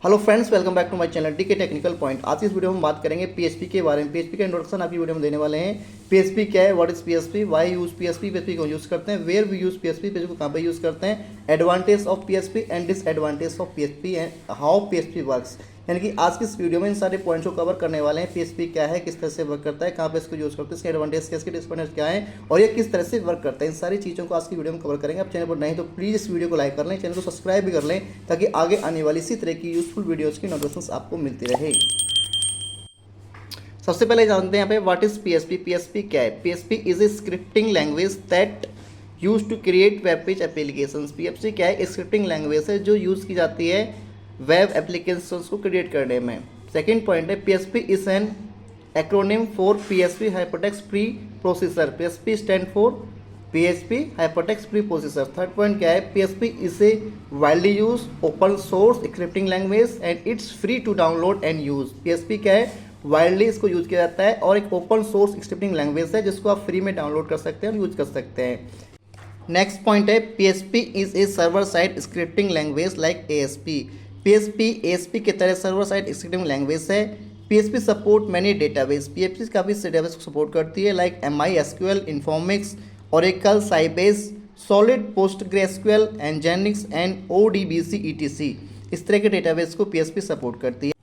Hello friends, welcome back to my channel DK technical point. आज की इस video में हम बात करेंगे पीएचपी के बारे में। पीएचपी का इंट्रोडक्शन आपकी वीडियो में देने वाले हैं। पीएचपी क्या है, what is PHP, why use PHP, PHP को यूज करते हैं, where we use PHP, PHP को कहाँ पे यूज करते हैं, advantage of PHP and disadvantage of PHP and how PHP works. यानी कि आज की इस वीडियो में इन सारे पॉइंट्स को कवर करने वाले हैं। पीएचपी क्या है, किस तरह से वर्क करता है, कहाँ पे इसको यूज करते हैं, इसके एडवांटेज क्या, इसके डिसएडवांटेज क्या है और ये किस तरह से वर्क करता है, इन सारी चीज़ों को आज की वीडियो में कवर करेंगे। आप चैनल पर नहीं तो प्लीज़ इस वीडियो को लाइक कर लें, चैनल को सब्सक्राइब भी कर लें ताकि आगे आने वाली इसी तरह की यूजफुल वीडियोज़ की नोटिफिकेशन आपको मिलती रहे। सबसे पहले जानते हैं यहाँ पे व्हाट इज पीएचपी। पीएचपी क्या है? PHP is a scripting language that use to create web page applications. PHP क्या है? स्क्रिप्टिंग लैंग्वेज है जो यूज़ की जाती है वेब एप्लीकेशंस को क्रिएट करने में। सेकेंड पॉइंट है PHP is an acronym for PHP hypertext preprocessor. PHP stand for PHP hypertext preprocessor. Third point क्या है? PHP is a widely use open source scripting language and it's free to download and use. PHP क्या है? Widely इसको use किया जाता है और एक ओपन सोर्स स्क्रिप्टिंग लैंग्वेज है जिसको आप फ्री में डाउनलोड कर सकते हैं और यूज कर सकते हैं। नेक्स्ट पॉइंट है PHP is a server side scripting language like ASP. PHP ASP की तरह सर्वर साइड स्क्रिप्टिंग लैंग्वेज है। PHP support many database. PHP काफ़ी डेटाबेस को सपोर्ट करती है like MySQL, Informix, Oracle, Sybase, solid, PostgreSQL, Nginx and ODBC ETC। इस तरह के डेटाबेस को पीएचपी सपोर्ट करती है।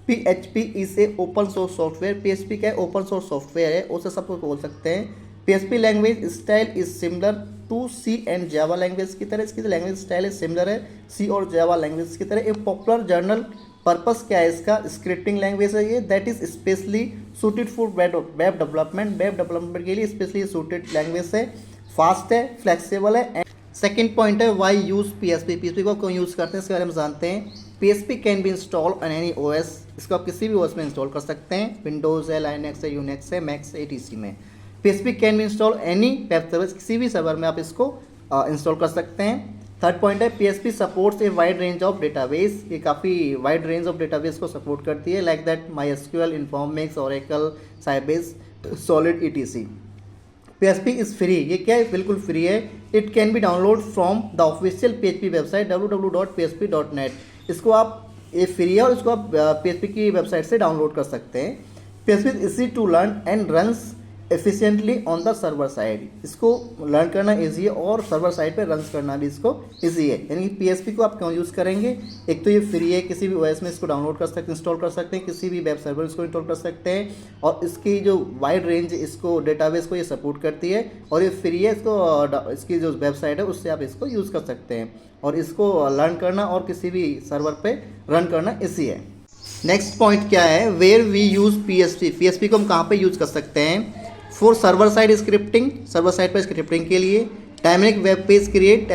PHP is a open source software. PHP क्या है? ओपन सोर्स सॉफ्टवेयर है, उसे सब कुछ बोल सकते हैं। PHP language style is similar to C and Java language की तरह। इसकी लैंग्वेज स्टाइल है सिमिलर है सी और जावा लैंग्वेज की तरह। एक पॉपुलर जर्नल पर्पस क्या है इसका? स्क्रिप्टिंग लैंग्वेज है ये, that is specially suited for web development. Web development के लिए स्पेशली सूटेड लैंग्वेज है, फास्ट है, फ्लेक्सिबल है। सेकेंड पॉइंट है वाई यूज पीएचपी। पीएचपी को क्यों यूज करते हैं इसके बारे में जानते हैं। PHP can be install on any OS. इसको आप किसी भी ओएस में इंस्टॉल कर सकते हैं, विंडोज है, लाइनक्स है, यूनिक्स है, मैक्स है, ETC में। PHP can be install any web service. किसी भी सर्वर में आप इसको इंस्टॉल कर सकते हैं। थर्ड पॉइंट है PHP supports a wide range of database. ये काफ़ी वाइड रेंज ऑफ डेटाबेस को सपोर्ट करती है like that MySQL, Informix, Oracle, Sybase, solid, ETC। PHP is free. ये क्या है? बिल्कुल फ्री है। It can be download from the official PHP website www.php.net। इसको आप, ये फ्री है और इसको आप पीएचपी की वेबसाइट से डाउनलोड कर सकते हैं। PHP is easy to learn and runs efficiently on the server side. इसको लर्न करना इजी है और सर्वर साइड पे रन करना भी इसको इजी है। यानी कि पीएचपी को आप क्यों यूज़ करेंगे? एक तो ये फ्री है, किसी भी ओएस में इसको डाउनलोड कर सकते हैं, इंस्टॉल कर सकते हैं, किसी भी वेब सर्वर इसको इंस्टॉल कर सकते हैं और इसकी जो वाइड रेंज इसको डेटाबेस को ये सपोर्ट करती है और ये फ्री है। इसको इसकी जो वेबसाइट है उससे आप इसको यूज़ कर सकते हैं और इसको लर्न करना और किसी भी सर्वर पर रन करना ईजी है। नेक्स्ट पॉइंट क्या है? Where we use PHP. PHP को हम कहाँ पर यूज़ कर सकते हैं? For server side scripting, server side पर स्क्रिप्टिंग के लिए। डायनेमिक वेब पेज क्रिएट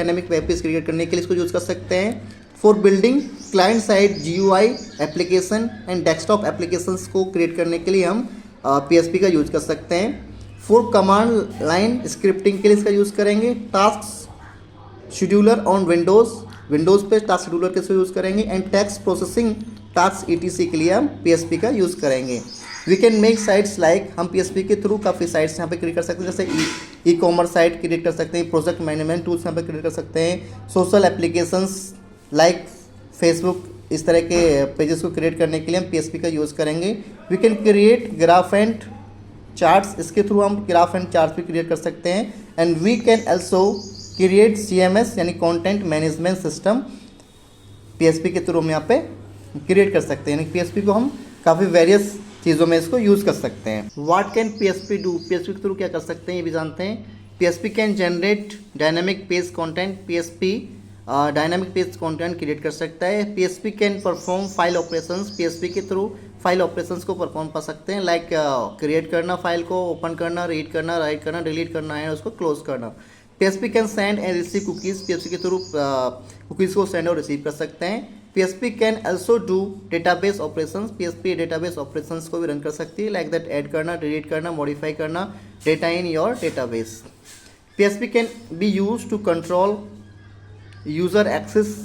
करने के लिए इसको यूज़ कर सकते हैं। For building client side GUI application and desktop applications को क्रिएट करने के लिए हम पीएचपी का यूज़ कर सकते हैं। फॉर कमांड लाइन स्क्रिप्टिंग के लिए इसका यूज़ करेंगे। टास्क शेड्यूलर ऑन विंडोज़ पे टास्क शेड्यूलर के इसको यूज़ करेंगे and text processing task ETC के लिए हम पीएचपी का यूज़ करेंगे। We can make sites like, हम पीएचपी के थ्रू काफ़ी साइट्स यहाँ पे क्रिएट कर सकते हैं, जैसे ई-कॉमर्स साइट क्रिएट कर सकते हैं, प्रोजेक्ट मैनेजमेंट टूल्स यहाँ पे क्रिएट कर सकते हैं, सोशल एप्लीकेशंस लाइक फेसबुक, इस तरह के पेजेस को क्रिएट करने के लिए हम पीएचपी का यूज़ करेंगे। We can create graph and charts, इसके थ्रू हम ग्राफ एंड चार्ट्स भी क्रिएट कर सकते हैं। And we can also create CMS यानी कॉन्टेंट मैनेजमेंट सिस्टम, पीएचपी के थ्रू हम यहाँ पे क्रिएट कर सकते हैं। यानी पीएचपी को हम काफ़ी वेरियस चीज़ों में इसको यूज़ कर सकते हैं। What can PHP do? PHP के थ्रू क्या कर सकते हैं ये भी जानते हैं। PHP can generate dynamic page content. PHP dynamic page content create कर सकता है। PHP can perform file operations. PHP के थ्रू फाइल ऑपरेशंस को परफॉर्म कर सकते हैं लाइक क्रिएट करना, फाइल को ओपन करना, रीड करना, राइट करना, डिलीट करना है, उसको क्लोज करना। PHP can send and receive cookies. PHP के थ्रू कुकीज़ को सेंड और रिसीव कर सकते हैं। PHP can also do database operations. PHP database operations को भी रन कर सकती है लाइक दैट ऐड करना, डिलीट करना, मॉडिफाई करना data in your database. PHP can be use to control user access.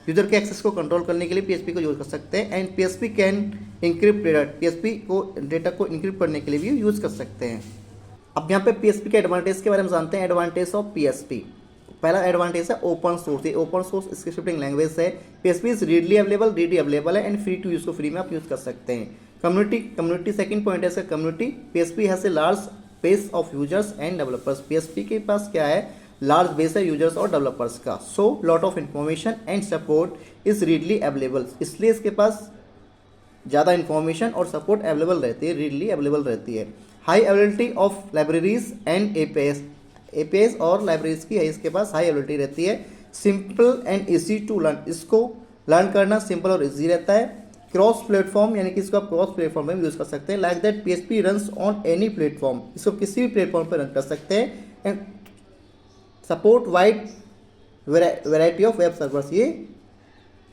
User के एक्सेस को कंट्रोल करने के लिए PHP को यूज़ कर सकते हैं। And PHP can encrypt data. PHP को डेटा को इंक्रिप्ट करने के लिए भी यूज़ कर सकते हैं। अब यहाँ पे PHP के एडवांटेज के बारे में जानते हैं। Advantage of PHP। पहला एडवांटेज है ओपन सोर्स, ये ओपन सोर्स स्क्रिप्टिंग लैंग्वेज है। पीएचपी इज रीडली अवेलेबल है एंड फ्री टू यूज, को फ्री में आप यूज़ कर सकते हैं। कम्युनिटी सेकंड पॉइंट है इसका community. PHP has a large base of users and developers, PHP के पास क्या है, लार्ज बेस है यूजर्स और डेवलपर्स का। So lot of information and support is readily available, इसलिए इसके पास ज़्यादा इन्फॉर्मेशन और सपोर्ट अवेलेबल रहती है, रीडली अवेलेबल रहती है। High availability of libraries and APIs और लाइब्रेरीज की है इसके पास हाई अवेलेबिलिटी रहती है। Simple and easy to learn, इसको लर्न करना सिंपल और इजी रहता है। क्रॉस प्लेटफॉर्म, यानी कि इसको आप क्रॉस प्लेटफॉर्म में भी यूज़ कर सकते हैं। Like that PHP runs on any platform, इसको किसी भी प्लेटफॉर्म पर रन कर सकते हैं। And support wide variety of web servers, ये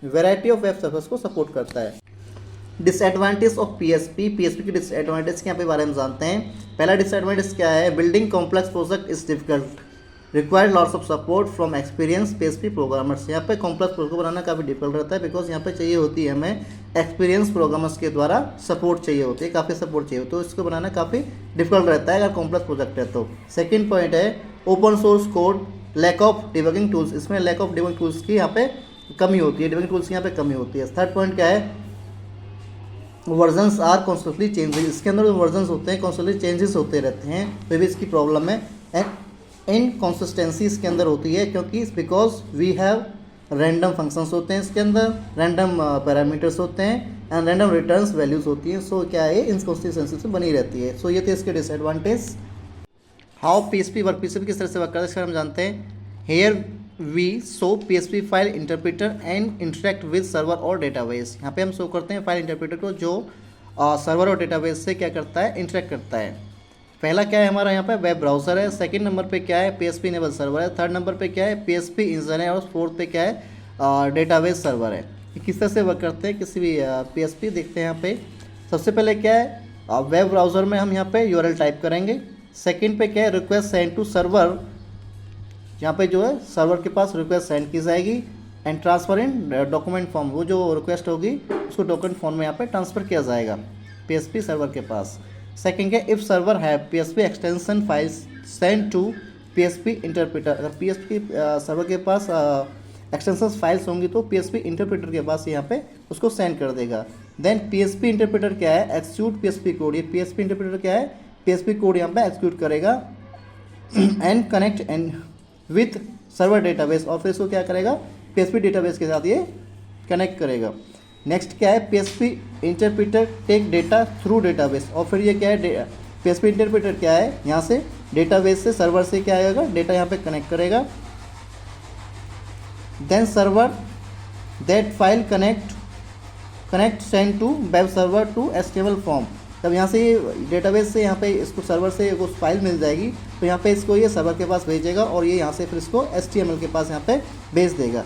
वैरायटी ऑफ वेब सर्वर्स को सपोर्ट करता है। डिसएडवांटेज ऑफ पीएचपी, पीएचपी की डिसएडवांटेज के यहाँ पे बारे में जानते हैं। पहला डिसएडवांटेज क्या है, building complex project is difficult, required lots of support from experience PHP programmers. यहाँ पे कॉम्प्लेक्स प्रोजेक्ट को बनाना काफ़ी डिफिकल्ट रहता है, बिकॉज यहाँ पे चाहिए होती है हमें एक्सपीरियंस प्रोग्रामर्स के द्वारा सपोर्ट चाहिए होती है, काफ़ी सपोर्ट चाहिए, तो इसको बनाना काफ़ी डिफिकल्ट रहता है अगर कॉम्प्लेक्स प्रोजेक्ट है तो। सेकेंड पॉइंट है open source code, lack of debugging tools, इसमें लैक ऑफ डिबगिंग टूल्स की यहाँ पे कमी होती है, डिबगिंग टूल्स की यहाँ पे कमी होती है। थर्ड पॉइंट क्या है, वर्जन्स आर कॉन्स्टेंटली चेंजेस, इसके अंदर जो वर्जन्स होते हैं कॉन्स्टेंटली चेंजेस होते रहते हैं, तो भी इसकी प्रॉब्लम है। एंड इनकॉन्सिस्टेंसी इसके अंदर होती है, क्योंकि because we have random functions होते हैं इसके अंदर, रैंडम पैरामीटर्स होते हैं एंड रैंडम रिटर्न्स वैल्यूज होती हैं। सो क्या है, इनकॉन्सिस्टेंसी से बनी रहती है। सो ये थे इसके disadvantage. How PHP work, PHP किस तरह से वर्क करता है इसका हम जानते हैं। Here we show PHP file interpreter and interact with server और डेटाबेस, यहाँ पे हम शो करते हैं फाइल इंटरप्रेटर को जो सर्वर और डेटाबेस से क्या करता है, इंटरेक्ट करता है। पहला क्या है हमारा यहाँ पे वेब ब्राउज़र है, सेकंड नंबर पे क्या है पीएचपी इनेबल सर्वर है, थर्ड नंबर पे क्या है पीएचपी इंजन है, और फोर्थ पे क्या है डेटाबेस सर्वर है। किस तरह से वर्क करते हैं किसी भी पीएचपी, देखते हैं यहाँ पे। सबसे पहले क्या है, वेब ब्राउज़र में हम यहाँ पे यूआरएल टाइप करेंगे। सेकंड पे क्या है, रिक्वेस्ट सेंड टू सर्वर, यहाँ पे जो है सर्वर के पास रिक्वेस्ट सेंड की जाएगी। And transfer in document form, वो जो रिक्वेस्ट होगी उसको डॉक्यूमेंट फॉर्म में यहाँ पे ट्रांसफ़र किया जाएगा पीएचपी सर्वर के पास। सेकंड है इफ़ सर्वर है PHP extension files send to PHP interpreter, अगर पीएचपी सर्वर के पास एक्सटेंशन फाइल्स होंगी तो पीएचपी इंटरप्रेटर के पास यहाँ पे उसको सेंड कर देगा। देन पीएचपी इंटरप्रेटर क्या है, एक्सिक्यूट पीएचपी कोड, ये पीएचपी इंटरप्रेटर क्या है, पीएचपी कोड यहाँ पे एक्सिक्यूट करेगा and connect and with server database, और फिर इसको क्या करेगा पीएचपी डेटाबेस के साथ ये कनेक्ट करेगा। नेक्स्ट क्या है, PHP interpreter take data through database, और फिर ये क्या है पीएचपी इंटरप्रेटर क्या है, यहाँ से डेटाबेस से सर्वर से क्या आएगा डेटा यहाँ पे कनेक्ट करेगा। Then server that file connect send to web server to HTML form, तब यहाँ से ये डेटाबेस से यहाँ पे इसको सर्वर से उस फाइल मिल जाएगी, तो यहाँ पे इसको ये सर्वर के पास भेजेगा और ये यहाँ से फिर इसको एचटीएमएल के पास यहाँ पे भेज देगा।